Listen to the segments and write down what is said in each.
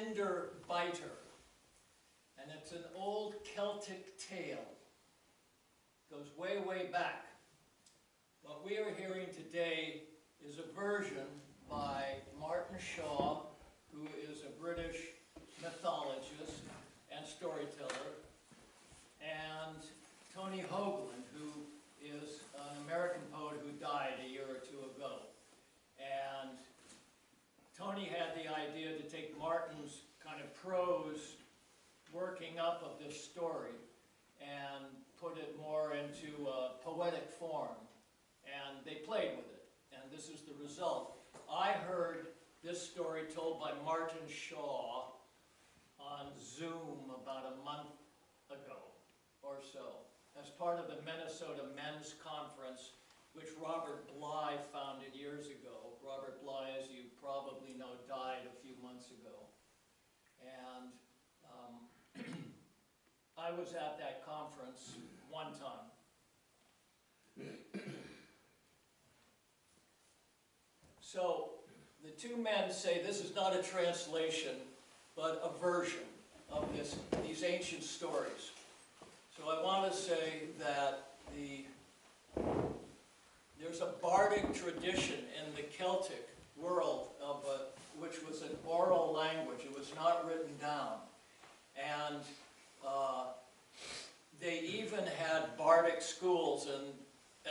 Cinderbiter. And it's an old Celtic tale. Goes way, way back. What we are hearing today is a version by Martin Shaw, who is a British mythologist and storyteller, and Tony Hoagland, who is an American poet who died a year or two ago. And Tony had the idea to take Martin's kind of prose working up of this story and put it more into a poetic form. And they played with it, and this is the result. I heard this story told by Martin Shaw on Zoom about a month ago or so, as part of the Minnesota Men's Conference, which Robert Bly founded years ago. Robert Bly, as you probably know, died a few months ago. And I was at that conference one time. So the two men say this is not a translation, but a version of these ancient stories. So I want to say that there's a bardic tradition in the Celtic world which was an oral language. It was not written down. And they even had bardic schools, and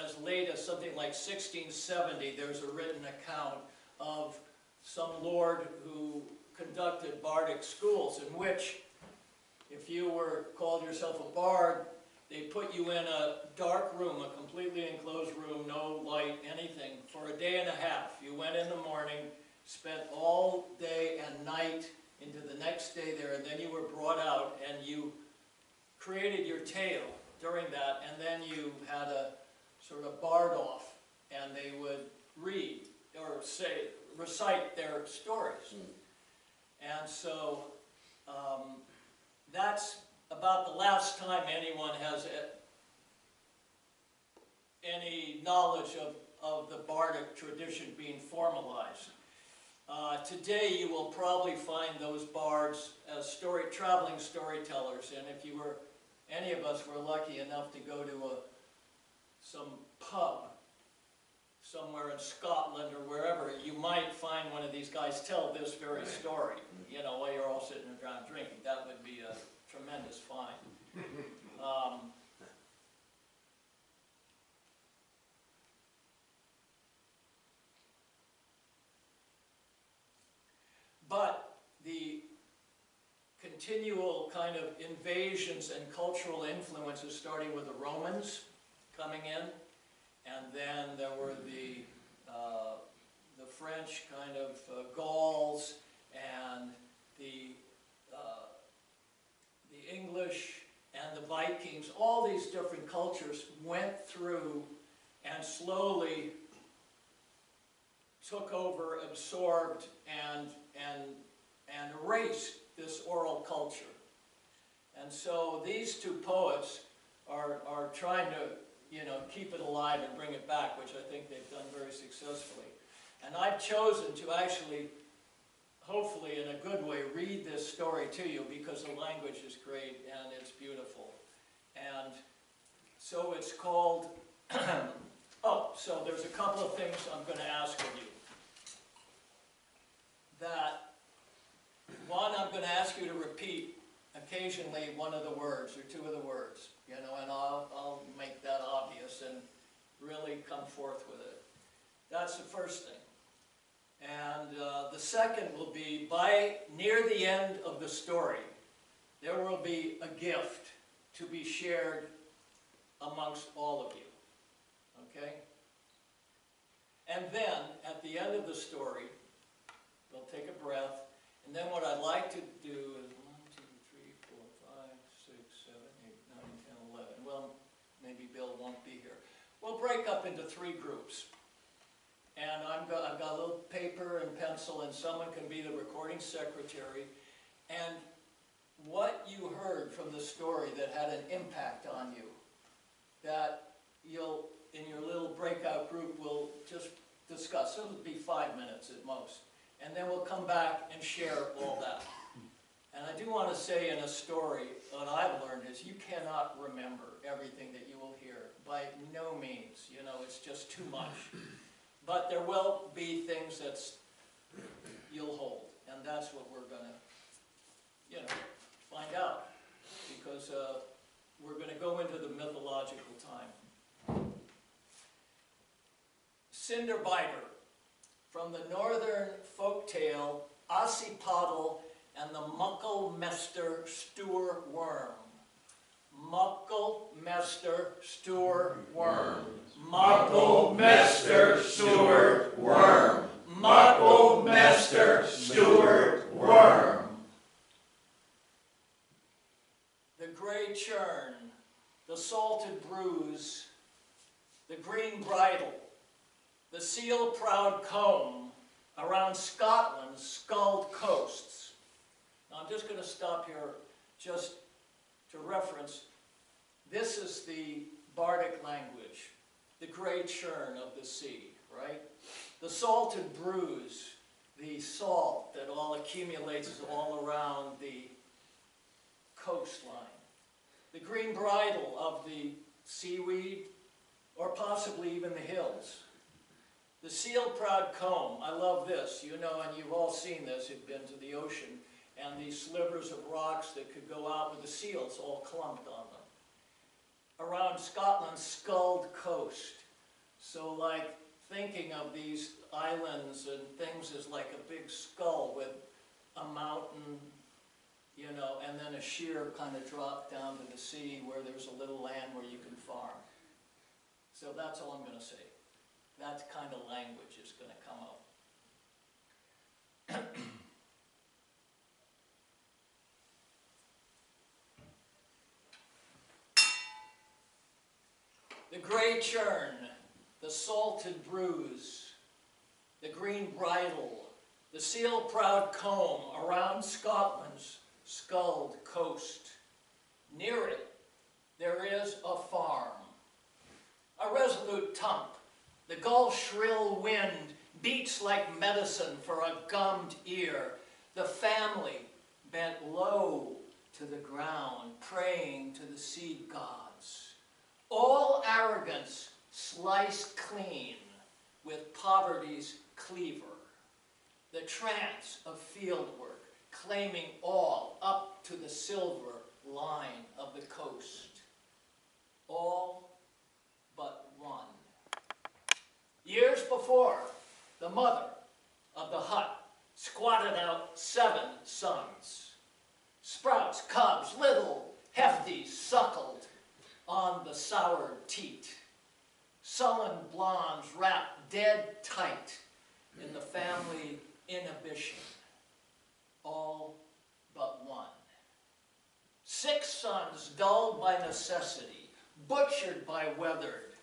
as late as something like 1670, there's a written account of some lord who conducted bardic schools, in which, if you called yourself a bard, they put you in a dark room, a completely enclosed room, no light, anything, for a day and a half. You went in the morning, spent all day and night into the next day there, and then you were brought out and you created your tale during that, and then you had a sort of bard off, and they would read or recite their stories. And so that's about the last time anyone has any knowledge of the bardic tradition being formalized. Today you will probably find those bards as traveling storytellers, and if any of us were lucky enough to go to some pub somewhere in Scotland or wherever, you might find one of these guys tell this very story, you know, while you're all sitting around drinking. That would be a tremendous find. But the continual kind of invasions and cultural influences, starting with the Romans coming in, and then there were the French kind of Gauls, and the English and the Vikings. All these different cultures went through and slowly took over, absorbed, and erased this oral culture. And so these two poets are trying to, you know, keep it alive and bring it back, which I think they've done very successfully. And I've chosen to actually, hopefully in a good way, read this story to you, because the language is great and it's beautiful. And so it's called, oh, so there's a couple of things I'm going to ask of you. One, I'm going to ask you to repeat occasionally one of the words or two of the words, you know, and I'll make that obvious and really come forth with it. That's the first thing. And the second will be, near the end of the story, there will be a gift to be shared amongst all of you. Okay? And then, at the end of the story, we'll take a breath, and then what I'd like to do is 1, 2, 3, 4, 5, 6, 7, 8, 9, 10, 11. Well, maybe Bill won't be here. We'll break up into 3 groups. And I've got a little paper and pencil, and someone can be the recording secretary. And what you heard from the story that had an impact on you, that you'll, in your little breakout group, will just discuss. It'll be 5 minutes at most. And then we'll come back and share all that. do want to say in a story, what I've learned is you cannot remember everything that you will hear. By no means, you know, it's just too much. But there will be things that you'll hold, and that's what we're going to, you know, find out. Because we're going to go into the mythological time. Cinderbiter, from the northern folktale Ossipodle and the Muckle-Mester Stour Worm. Muckle-Mester Stour Worm. Muckle-Mester Stour Worm. Muckle-Mester Stour Worm. The grey churn, the salted bruise, the green bridle, the seal-proud comb around Scotland's sculled coasts. Now I'm just going to stop here just to reference, this is the bardic language, the grey churn of the sea, right? The salted bruise, the salt that all accumulates all around the coastline. The green bridle of the seaweed, or possibly even the hills. The seal-proud comb, I love this, you know, and you've all seen this, you've been to the ocean, and these slivers of rocks that could go out with the seals all clumped on them. Around Scotland's sculled coast. So like thinking of these islands and things as like a big skull with a mountain, you know, and then a sheer kind of drop down to the sea where there's a little land where you can farm. So that's all I'm going to say. That kind of language is going to come out. The grey churn, the salted bruise, the green bridle, the seal-proud comb around Scotland's sculled coast. Near it, there is a farm. A resolute tump, the gull's shrill wind beats like medicine for a gummed ear. The family bent low to the ground, praying to the sea gods. All arrogance sliced clean with poverty's cleaver. The trance of fieldwork, claiming all up to the silver line of the coast. All but one. Years before, the mother of the hut squatted out 7 sons. Sprouts, cubs, little hefties suckled on the soured teat. Sullen blondes wrapped dead tight in the family inhibition. All but one. 6 sons dulled by necessity, butchered by weathered.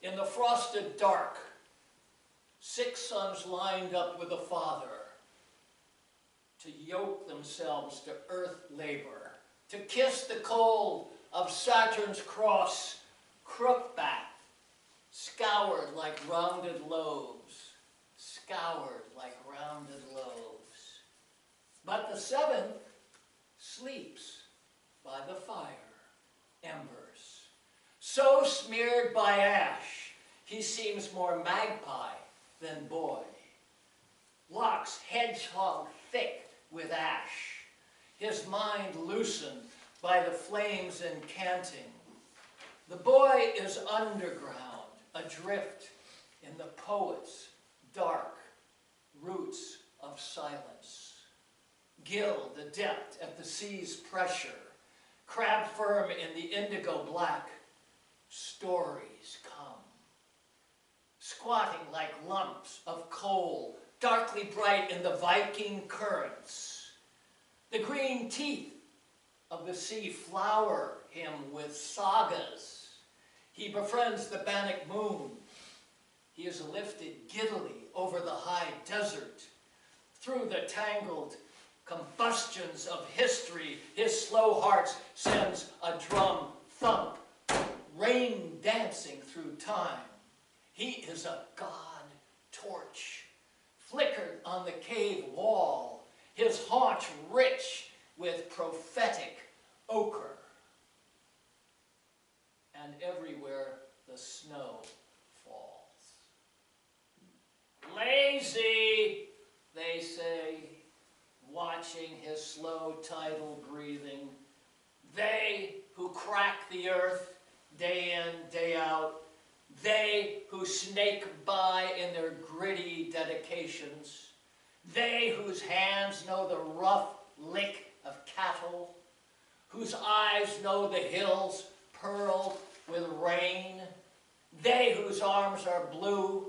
In the frosted dark, 6 sons lined up with a father to yoke themselves to earth labor, to kiss the cold of Saturn's cross, crookback, scoured like rounded lobes, scoured like rounded lobes. But the 7th sleeps by the fire, embers. So smeared by ash, he seems more magpie than boy. Locks hedgehog thick with ash, his mind loosened by the flames incanting. The boy is underground, adrift in the poet's dark roots of silence. Gill the depth at the sea's pressure, crab firm in the indigo black, stories come. Squatting like lumps of coal, darkly bright in the Viking currents. The green teeth of the sea flower him with sagas. He befriends the Bannock moon. He is lifted giddily over the high desert. Through the tangled combustions of history, his slow heart sends a drum thump, rain dancing through time. He is a god torch, flickered on the cave wall, his haunch rich with prophetic ochre. And everywhere the snow falls. Lazy, they say, watching his slow tidal breathing. They who crack the earth day in, day out. They who snake by in their gritty dedications. They whose hands know the rough lick of cattle. Whose eyes know the hills pearled with rain. They whose arms are blue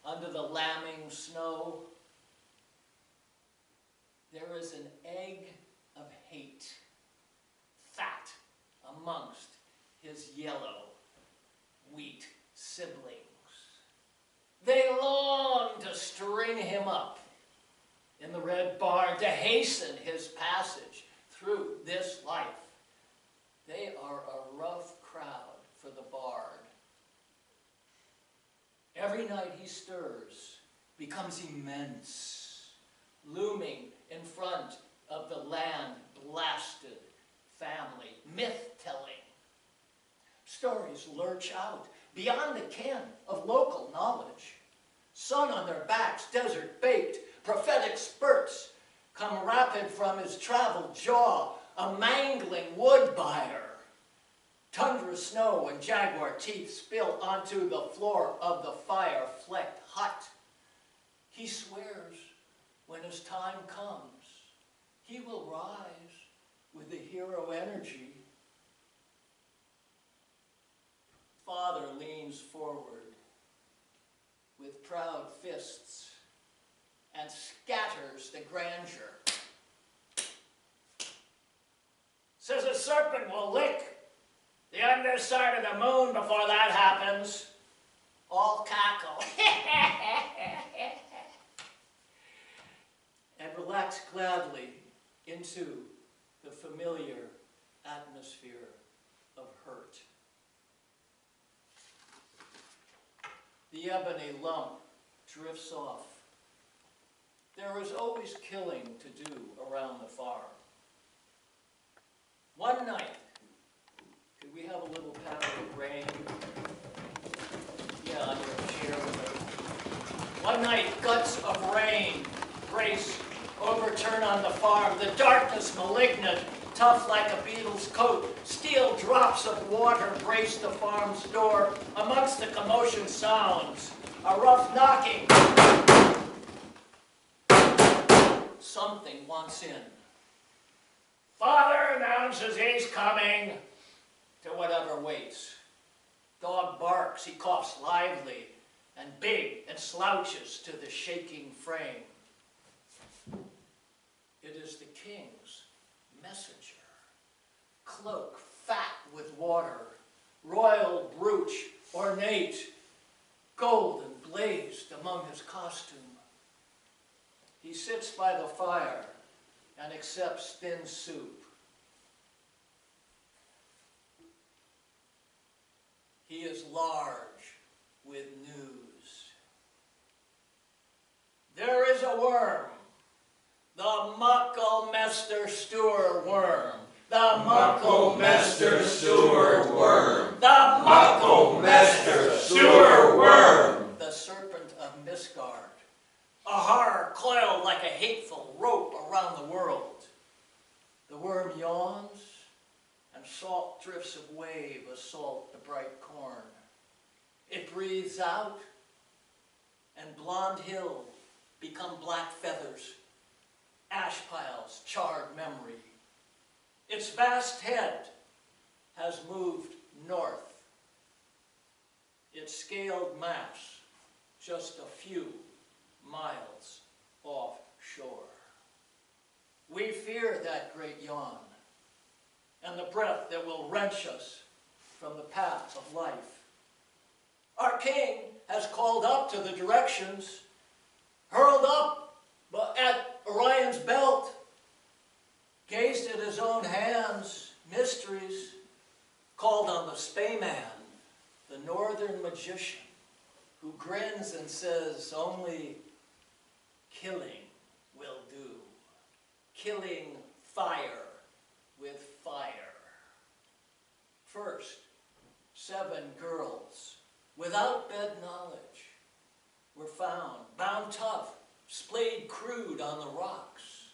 under the lambing snow. There is an egg of hate, fat amongst his yellow wheat siblings. They long to string him up in the red barn, to hasten his passage through this life. They are a rough crowd for the bard. Every night he stirs, becomes immense, looming in front of the land-blasted family, myth-telling. Stories lurch out beyond the ken of local knowledge. Sun on their backs, desert-baked, prophetic spurts come rapid from his traveled jaw, a mangling wood-buyer. Tundra snow and jaguar teeth spill onto the floor of the fire-flecked hut. He swears when his time comes, he will rise with the hero energy. Father leans forward with proud fists and scatters the grandeur. Says a serpent will lick the underside of the moon before that happens. All cackle. And relax gladly into the familiar atmosphere of hurt. The ebony lump drifts off. There is always killing to do around the farm. One night, could we have a little patter of rain? Yeah, on your chair with it. One night, guts of rain brace, overturn on the farm. The darkness malignant, tough like a beetle's coat. Steel drops of water brace the farm's door. Amongst the commotion sounds a rough knocking. Something wants in. Father announces he's coming to whatever waits. Dog barks, he coughs lively and big and slouches to the shaking frame. It is the king's messenger. Cloak fat with water, royal brooch ornate, golden blazed among his costume. He sits by the fire and accepts thin soup. He is large with news. There is a worm, the Mucklemester Stour worm. The Mucklemester Stour worm. The Mucklemester Stour worm. The serpent of Misgard. A horror coiled like a hateful rope around the world. The worm yawns, and salt drifts of wave assault the bright corn. It breathes out, and blonde hills become black feathers, ash piles, charred memory. Its vast head has moved north. Its scaled mass just a few miles offshore. We fear that great yawn and the breath that will wrench us from the path of life. Our king has called up to the directions, hurled up at Orion's belt, gazed at his own hands, mysteries, called on the Spayman, the northern magician, who grins and says only killing will do. Killing fire with fire. First, 7 girls, without bed knowledge, were found, bound tough, splayed crude on the rocks,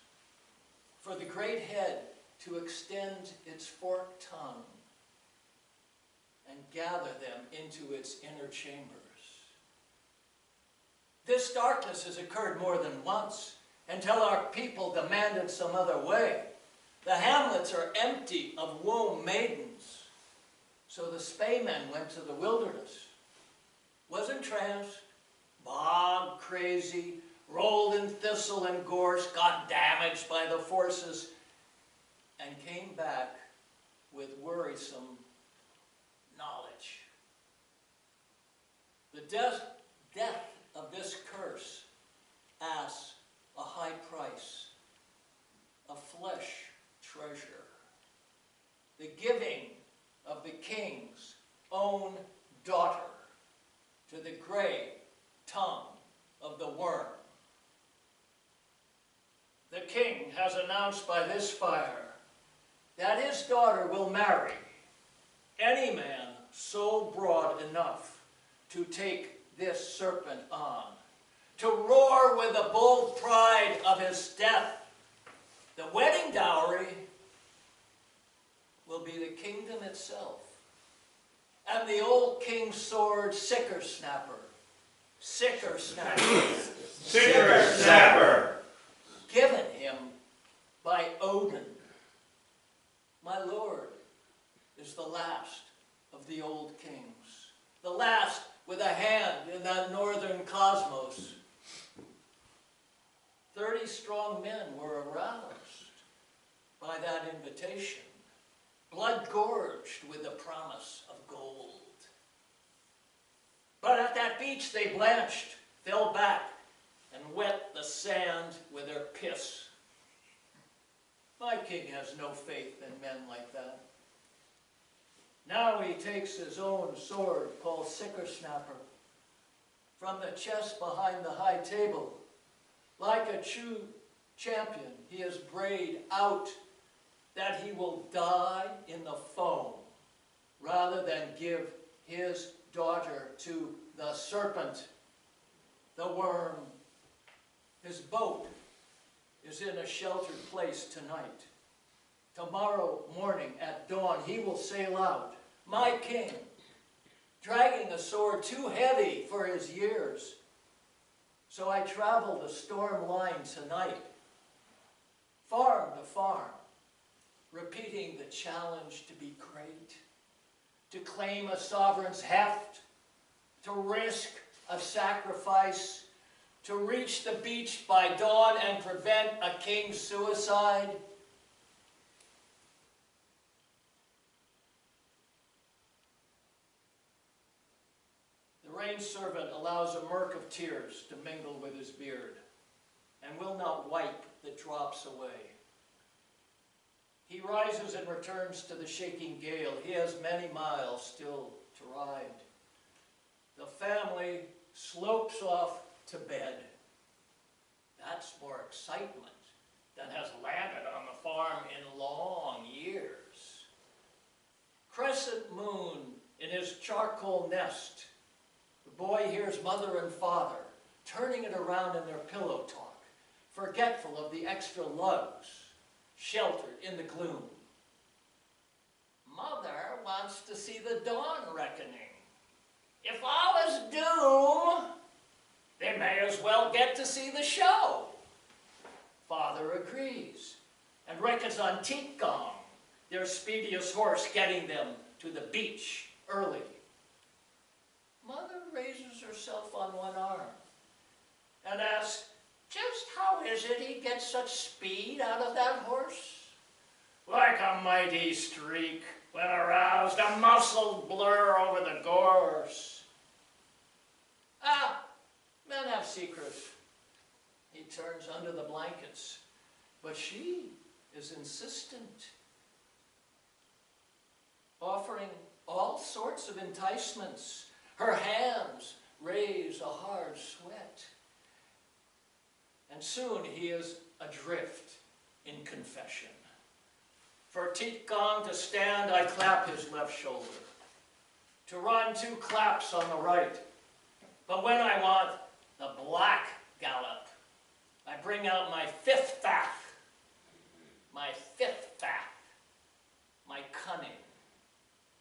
for the great head to extend its forked tongue and gather them into its inner chambers. This darkness has occurred more than once, until our people demanded some other way. The hamlets are empty of womb maidens, so the spaymen went to the wilderness, was entranced, bog crazy, rolled in thistle and gorse, got damaged by the forces, and came back with worrisome knowledge. The death of this curse asks a high price, a flesh treasure, the giving of the king's own daughter to the gray tongue of the worm. The king has announced by this fire that his daughter will marry any man so broad enough to take this serpent on, to roar with the bold pride of his death. The wedding dowry will be the kingdom itself, and the old king's sword, sicker snapper, given him by Odin. My lord is the last of the old kings, the last with a hand in that northern cosmos. 30 strong men were aroused by that invitation, blood-gorged with the promise of gold. But at that beach they blanched, fell back, and wet the sand with their piss. My king has no faith in men like that. Now he takes his own sword, called Sickersnapper, from the chest behind the high table. Like a true champion, he has brayed out that he will die in the foam rather than give his daughter to the serpent, the worm. His boat is in a sheltered place tonight. Tomorrow morning at dawn he will sail out, my king, dragging a sword too heavy for his years. So I travel the storm line tonight, farm to farm, repeating the challenge to be great, to claim a sovereign's heft, to risk a sacrifice, to reach the beach by dawn and prevent a king's suicide. The rain servant allows a murk of tears to mingle with his beard, and will not wipe the drops away. He rises and returns to the shaking gale. He has many miles still to ride. The family slopes off to bed. That's more excitement than has landed on the farm in long years. Crescent moon in his charcoal nest. The boy hears mother and father turning it around in their pillow talk, forgetful of the extra lugs, sheltered in the gloom. Mother wants to see the dawn reckoning. If all is doom, they may as well get to see the show. Father agrees and reckons on Teak Gong, their speediest horse, getting them to the beach early. Mother raises herself on one arm and asks, just how is it he gets such speed out of that horse? Like a mighty streak, when aroused, a muscled blur over the gorse. Ah, men have secrets. He turns under the blankets, but she is insistent, offering all sorts of enticements. Her hands raise a hard sweat. And soon he is adrift in confession. For Teat Gong to stand, I clap his left shoulder. To run 2 claps on the right. But when I want the black gallop, I bring out my 5th fact. My 5th fact. My cunning.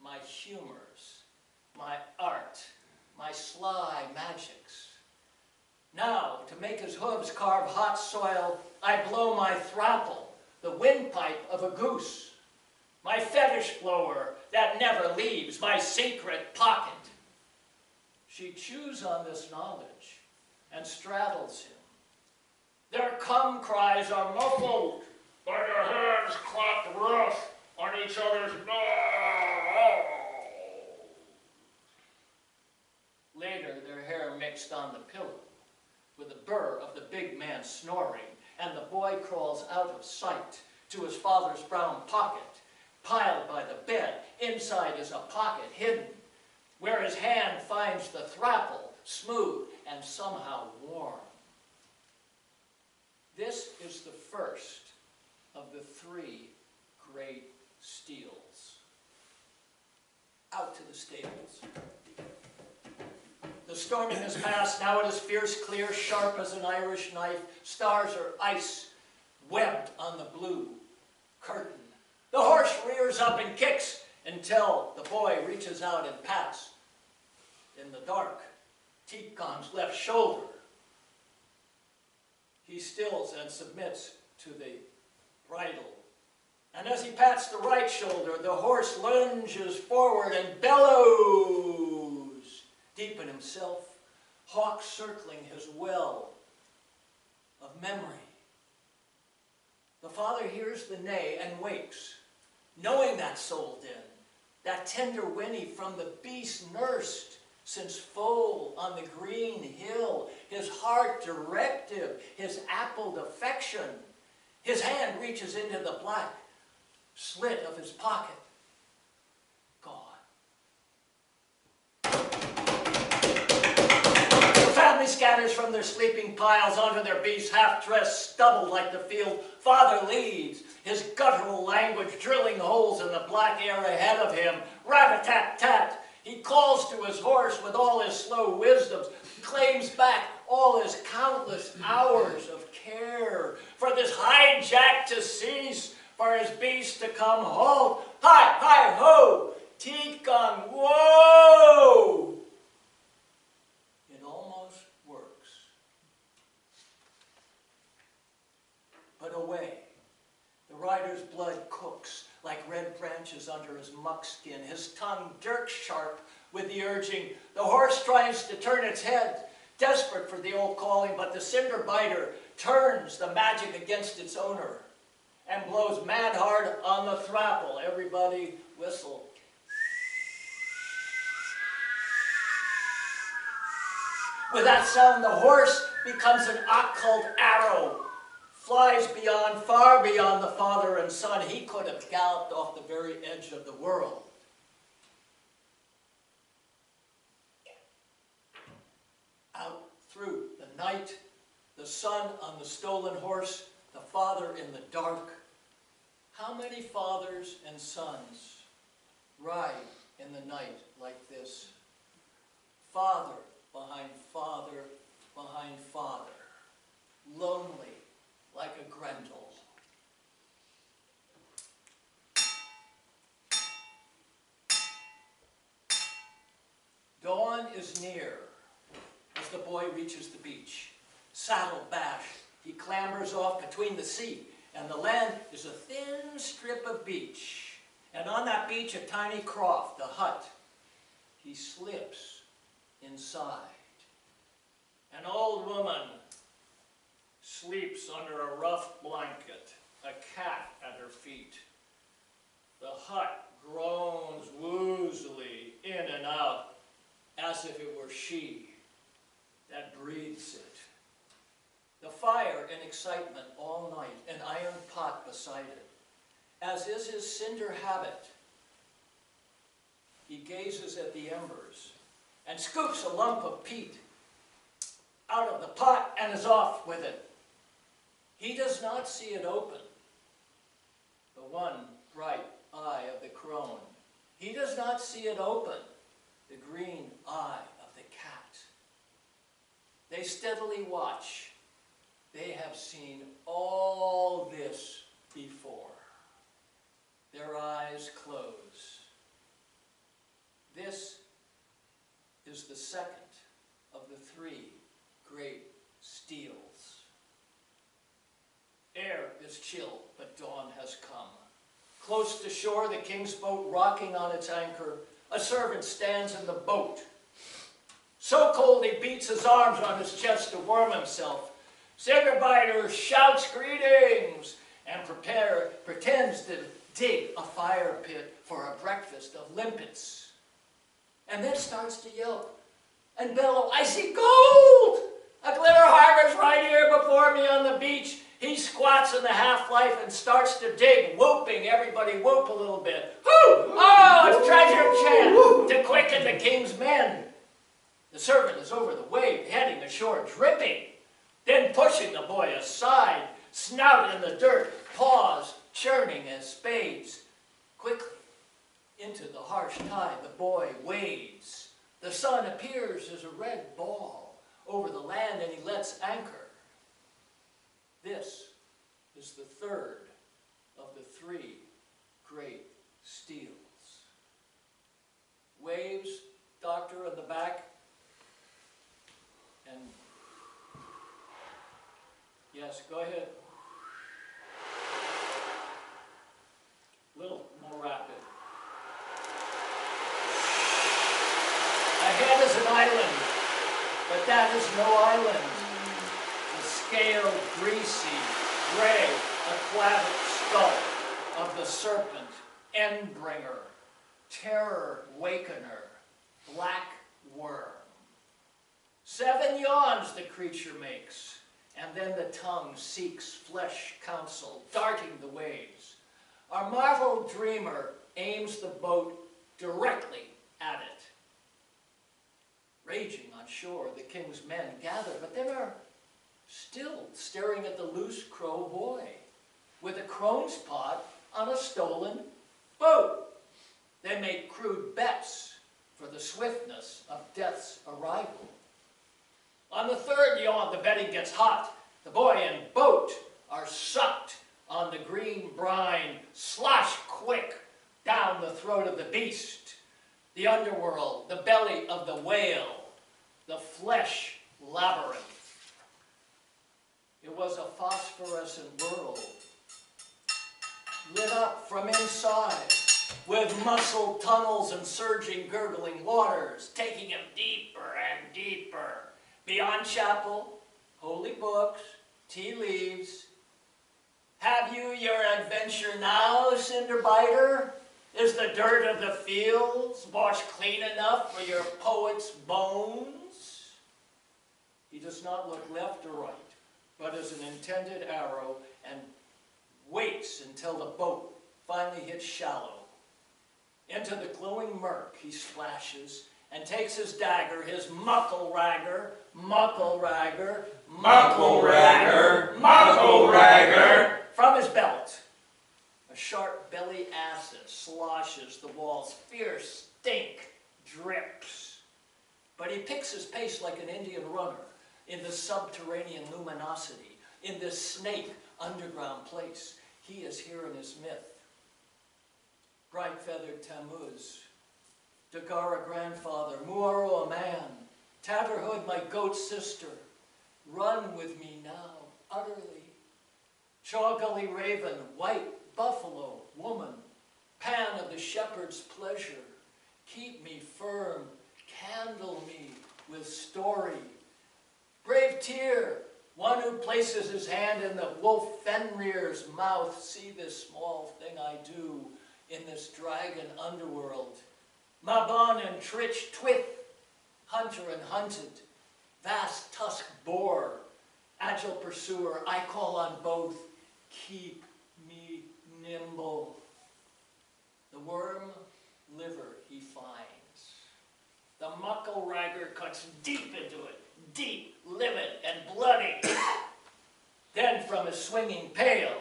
My humors. My art. My sly magics. Now, to make his hooves carve hot soil, I blow my thrapple, the windpipe of a goose. My fetish blower that never leaves my secret pocket. She chews on this knowledge and straddles him. Their come cries are muffled by their hands clapped rough on each other's nose. Later, their hair mixed on the pillow with the burr of the big man snoring, and the boy crawls out of sight to his father's brown pocket, piled by the bed. Inside is a pocket hidden, where his hand finds the thrapple, smooth and somehow warm. This is the first of the 3 great steals. Out to the stables. The storming has passed, now it is fierce, clear, sharp as an Irish knife. Stars are ice, webbed on the blue curtain. The horse rears up and kicks until the boy reaches out and pats, in the dark, Teat Gong's left shoulder. He stills and submits to the bridle. And as he pats the right shoulder, the horse lunges forward and bellows. Deep in himself, hawk circling his well of memory. The father hears the neigh and wakes, knowing that soul din, that tender whinny from the beast nursed since foal on the green hill, his heart directive, his appled affection. His hand reaches into the black slit of his pocket. Gone. Family scatters from their sleeping piles onto their beasts, half-dressed, stubbled like the field. Father leads, his guttural language drilling holes in the black air ahead of him. Rat-a-tat-tat. He calls to his horse with all his slow wisdoms, claims back all his countless hours of care, for this hijack to cease, for his beast to come halt. Hi, hi, ho! Teat Gong, whoa! It almost works. But away. The rider's blood cooks like red branches under his muckskin, his tongue dirt sharp with the urging. The horse tries to turn its head, desperate for the old calling, but the Cinderbiter turns the magic against its owner and blows mad hard on the thrapple. Everybody whistle. With that sound, the horse becomes an occult arrow, flies beyond, far beyond the father and son. He could have galloped off the very edge of the world. Out through the night, the son on the stolen horse, the father in the dark. How many fathers and sons ride in the night like this? Father behind father behind father, lonely like a Grendel. Dawn is near as the boy reaches the beach. Saddle bashed, he clambers off between the sea and the land is a thin strip of beach. And on that beach a tiny croft, the hut. He slips inside. An old woman sleeps under a rough blanket, a cat at her feet. The hut groans woozily in and out, as if it were she that breathes it. The fire in excitement all night, an iron pot beside it. As is his cinder habit, he gazes at the embers and scoops a lump of peat out of the pot and is off with it. He does not see it open, the one bright He does not see it open, the green eye of the cat. They steadily watch. They have seen all this before. Their eyes close. This is the second of the three great steals. Air is chill, but dawn has come. Close to shore, the king's boat rocking on its anchor, a servant stands in the boat. So cold he beats his arms on his chest to warm himself. Cinderbiter shouts greetings and pretends to dig a fire pit for a breakfast of limpets. And then starts to yelp and bellow, "I see gold! A glitter harbor's right here before me on the beach." He squats in the half-life and starts to dig, whooping. Everybody whoop a little bit. Whoo! Oh, it's treasure chant to quicken the king's men. The servant is over the wave, heading ashore, dripping, then pushing the boy aside, snout in the dirt, paws churning as spades. Quickly, into the harsh tide, the boy wades. The sun appears as a red ball over the land, and he lets anchor. This is the third of the three great steals. Waves, doctor in the back, and yes, go ahead. A little more rapid. Ahead is an island, but that is no island. The scaled, greasy, gray, aquatic skull of the serpent, endbringer, terror wakener, black worm. 7 yawns the creature makes, and then the tongue seeks flesh counsel, darting the waves. Our marvel dreamer aims the boat directly at it. Raging on shore, the king's men gather, but then are still staring at the loose crow boy with a crone's pot on a stolen boat. They make crude bets for the swiftness of death's arrival. On the third yawn, the betting gets hot. The boy and boat are sucked on the green brine, slosh quick down the throat of the beast, the underworld, the belly of the whale, the flesh labyrinth. It was a phosphorescent world, lit up from inside, with muscled tunnels and surging, gurgling waters, taking him deeper and deeper. Beyond chapel, holy books, tea leaves. Have you your adventure now, Cinderbiter? Is the dirt of the fields washed clean enough for your poet's bones? He does not look left or right, but as an intended arrow, and waits until the boat finally hits shallow. Into the glowing murk he splashes and takes his dagger, his muckle-ragger, from his belt. A sharp belly acid sloshes the walls, fierce stink drips. But he picks his pace like an Indian runner in the subterranean luminosity, in this snake underground place. He is here in his myth. Bright-feathered Tammuz, Dagara grandfather, Muaro a man, Tatterhood my goat sister, run with me now, utterly. Chaw Gully raven, white buffalo, woman, pan of the shepherd's pleasure, keep me firm, candle me with story. Brave Tyr, one who places his hand in the wolf Fenrir's mouth, see this small thing I do in this dragon underworld. Mabon and Trich Twith, hunter and hunted, vast tusked boar, agile pursuer, I call on both, keep me nimble. The worm liver he finds. The muckle-ragger cuts deep into it, deep, livid, and bloody. Then from his swinging pail,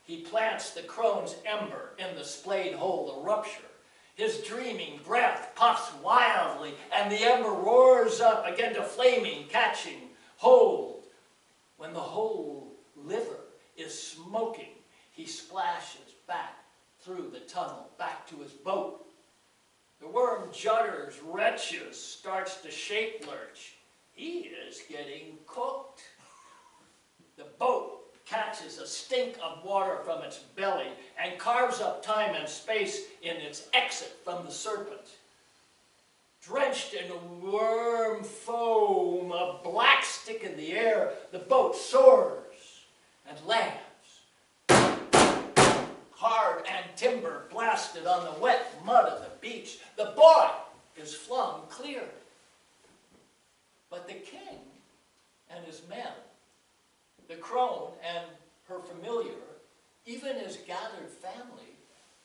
he plants the crone's ember in the splayed hole, the rupture. His dreaming breath puffs wildly, and the ember roars up again to flaming, catching hold. When the whole liver is smoking, he splashes back through the tunnel, back to his boat. The worm judders, retches, starts to shape lurch. He is getting cooked. The boat catches a stink of water from its belly and carves up time and space in its exit from the serpent. Drenched in worm foam, a black stick in the air, the boat soars and lands. Hard and timber blasted on the wet mud of the beach. The boy is flung clear. But the king and his men, the crone and her familiar, even his gathered family,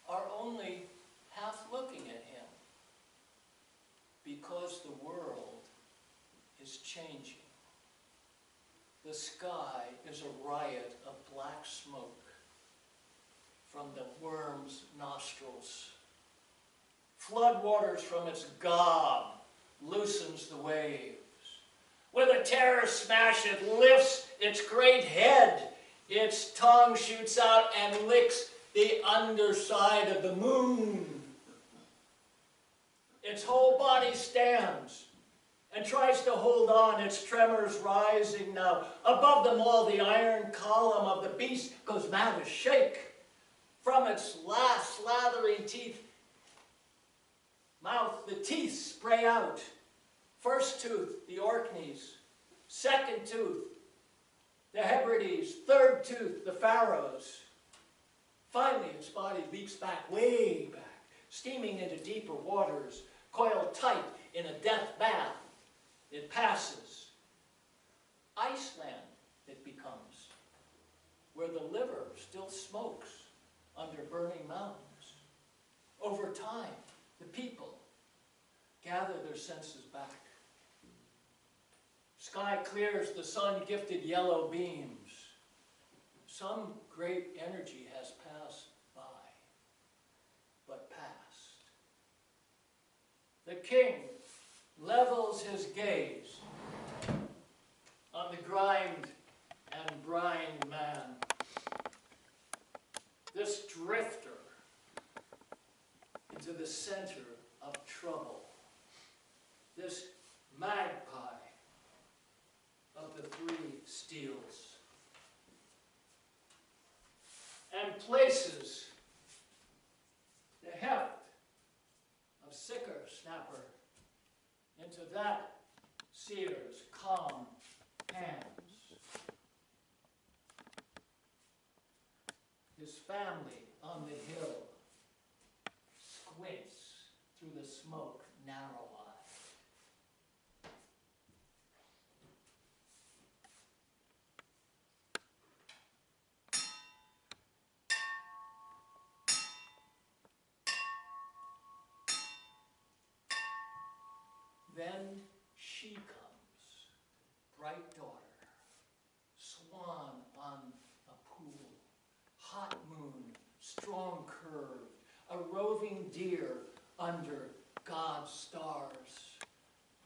are only half looking at him, because the world is changing. The sky is a riot of black smoke from the worm's nostrils. Floodwaters from its gob loosens the waves. With a terror smash, it lifts its great head. Its tongue shoots out and licks the underside of the moon. Its whole body stands and tries to hold on, its tremors rising now. Above them all, the iron column of the beast goes mad as shake. From its last slathering mouth, the teeth spray out. First tooth, the Orkneys. Second tooth, the Hebrides. Third tooth, the Faroes. Finally, its body leaps back, way back, steaming into deeper waters, coiled tight in a death bath. It passes. Iceland, it becomes, where the liver still smokes under burning mountains. Over time, the people gather their senses back. Sky clears, the sun gifted yellow beams. Some great energy has passed by, but passed. The king levels his gaze on the grimed and brined man. This drifter into the center of trouble. This magpie of the three steels. And places the heft of sicker snapper into that seer's calm hands. His family on the hill squints through the smoke, narrow-eyed. Then she comes, bright daughter, swan on a pool, hot moon, strong curved, a roving deer under God's stars.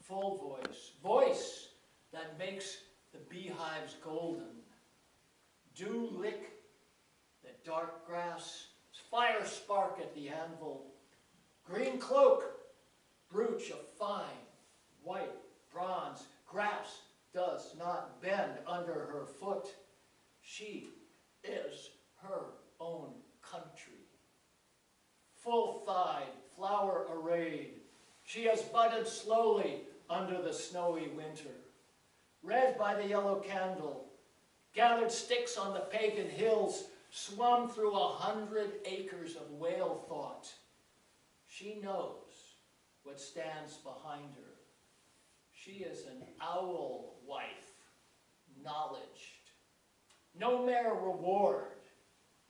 Full voice, voice that makes the beehives golden. Dew lick the dark grass, fire spark at the anvil. Green cloak, brooch of fine, white bronze, grass does not bend under her foot. She is her own country. Full-thighed, flower arrayed, she has budded slowly under the snowy winter. Read by the yellow candle, gathered sticks on the pagan hills, swum through 100 acres of whale thought. She knows what stands behind her. She is an owl wife, knowledged. No mere reward,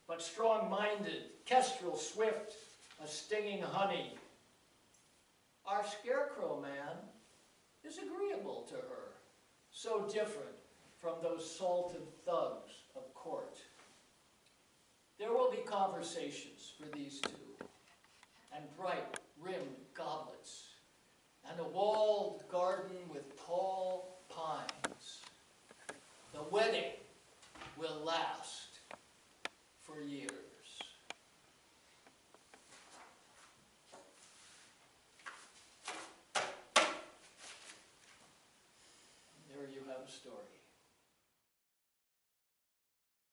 but strong-minded, kestrel swift, a stinging honey. Our scarecrow man is agreeable to her, so different from those salted thugs of court. There will be conversations for these two, and bright rimmed goblets, and a walled garden with tall pines. The wedding will last for years. There you have a story.